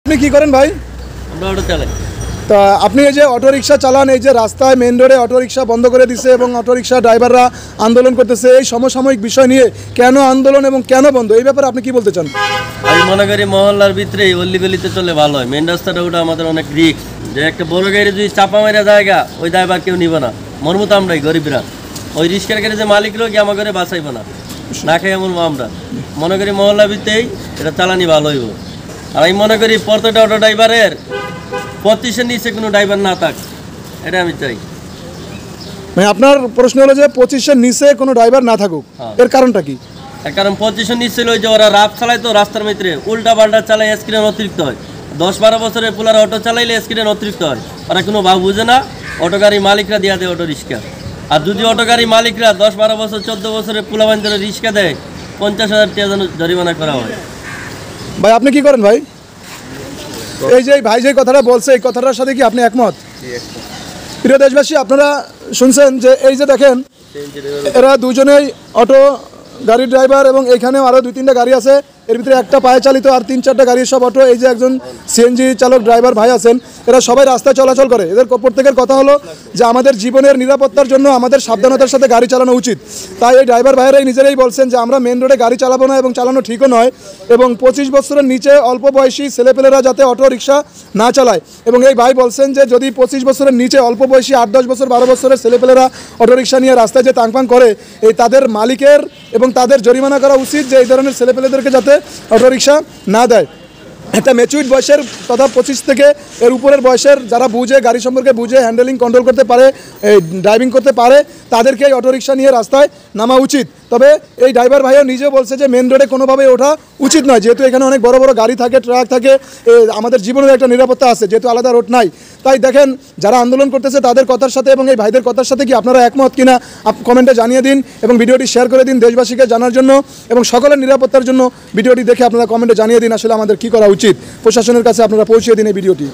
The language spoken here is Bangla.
আপনি কি করেন ভাই? আমরা অটো চালাই। তা আপনি এই যে অটো রিক্সা চালান, এই যে রাস্তায় মেন রোডে অটো রিক্সা বন্ধ করে দিছে এবং অটো রিক্সা ড্রাইভাররা আন্দোলন করতেছে, এই সমসাময়িক বিষয় নিয়ে কেন আন্দোলন এবং কেন বন্ধ, এই ব্যাপারে আপনি কি বলতে চান? আমি মনে করি মহল্লার ভিতরে অল্লিগলিতে চলে ভালো হয়। মেন রাস্তাটা ওটা আমাদের অনেক রিস্ক, যে একটা বড় গাড়ি যদি চাপা মারা জায়গা ওই ড্রাইভার কেউ নিবে না, মরবো তো আমরাই গরিবরা। ওই রিক্সার গাড়ি যে মালিকরাও কি আমার ঘরে বাঁচাইবো না, না খাই এমন আমরা মনে করি মহল্লার ভিতরেই এটা চালানি ভালো হইব। আর আমি মনে করি প্রত্যেকটা অটো ড্রাইভারের 25-এর নিচে কোনো ড্রাইভার না থাক, এটা আমি চাই। মানে আপনার প্রশ্ন হলো যে 25-এর নিচে কোনো ড্রাইভার না থাকুক, এর কারণটা কি? কারণ 25-এর নিচে ছিল যে ওরা রাত চালায়, তো রাস্তার ভিতরে উল্টা পাল্টা চালাই, স্ক্রিন অতিরিক্ত হয়। 10-12 বছরের পোলার অটো চালাইলে স্ক্রিন অতিরিক্ত হয়, ওরা কোনো ভাব বুঝে না। অটো গাড়ি মালিকরা দিয়া দেয় অটো রিক্সা। আর যদি অটো গাড়ি মালিকরা 10-12 বছর 14 বছরের পোলাবান ধরে রিক্সা দেয়, 50,000 টাকা যেন জরিমানা করা হয়। ভাই আপনি কি করেন ভাই? এই যে ভাই যে কথাটা বলছে, এই কথাটার সাথে কি আপনি একমত? প্রিয় দেশবাসী, আপনারা শুনছেন যে এই যে দেখেন এরা দুজনেই অটো গাড়ির ড্রাইভার এবং এখানেও আরও 2-3টা গাড়ি আছে, এর ভিতরে একটা পায়ে চালিত আর 3-4টা গাড়ির সব অটো। এই যে একজন সিএনজি চালক ড্রাইভার ভাই আছেন, এরা সবাই রাস্তায় চলাচল করে। এদের প্রত্যেকের কথা হলো যে আমাদের জীবনের নিরাপত্তার জন্য আমাদের সাবধানতার সাথে গাড়ি চালানো উচিত। তাই এই ড্রাইভার ভাইয়েরাই নিজেরাই বলছেন যে আমরা মেন রোডে গাড়ি চালাবো না এবং চালানো ঠিকও নয়, এবং 25 বছরের নিচে অল্প বয়সী ছেলেপেলেরা যাতে অটো রিক্সা না চালায়। এবং এই ভাই বলছেন যে যদি 25 বছরের নিচে অল্প বয়সী 8-10 বছর 12 বছরের ছেলেপেলেরা অটো রিক্সা নিয়ে রাস্তায় যে তাংপাং করে, এই তাদের মালিকের এবং তাদের জরিমানা করা উচিত যে এই ধরনের ছেলেপেলেদেরকে যাতে অটো রিক্সা না দেয়। একটা ম্যাচুইড বয়সের তথা 25 থেকে এর উপরের বয়সের যারা বুঝে, গাড়ি সম্পর্কে বুঝে, হ্যান্ডেলিং কন্ট্রোল করতে পারে, ড্রাইভিং করতে পারে, তাদেরকে এই অটো রিক্সা নিয়ে রাস্তায় নামা উচিত। তবে এই ড্রাইভার ভাইও নিজেও বলছে যে মেন রোডে কোনোভাবে ওঠা উচিত নয়, যেহেতু এখানে অনেক বড় বড় গাড়ি থাকে, ট্রাক থাকে, আমাদের জীবনের একটা নিরাপত্তা আছে, যেহেতু আলাদা রোড নাই। তাই দেখেন যারা আন্দোলন করতেছে তাদের কথার সাথে এবং এই ভাইদের কথার সাথে কি আপনারা একমত কিনা কমেন্টে জানিয়ে দিন এবং ভিডিওটি শেয়ার করে দিন দেশবাসীকে জানার জন্য, এবং সকলের নিরাপত্তার জন্য ভিডিওটি দেখে আপনারা কমেন্টে জানিয়ে দিন আসলে আমাদের কী করা উচিত। প্রশাসনের কাছে আপনারা পৌঁছে দিন এই ভিডিওটি।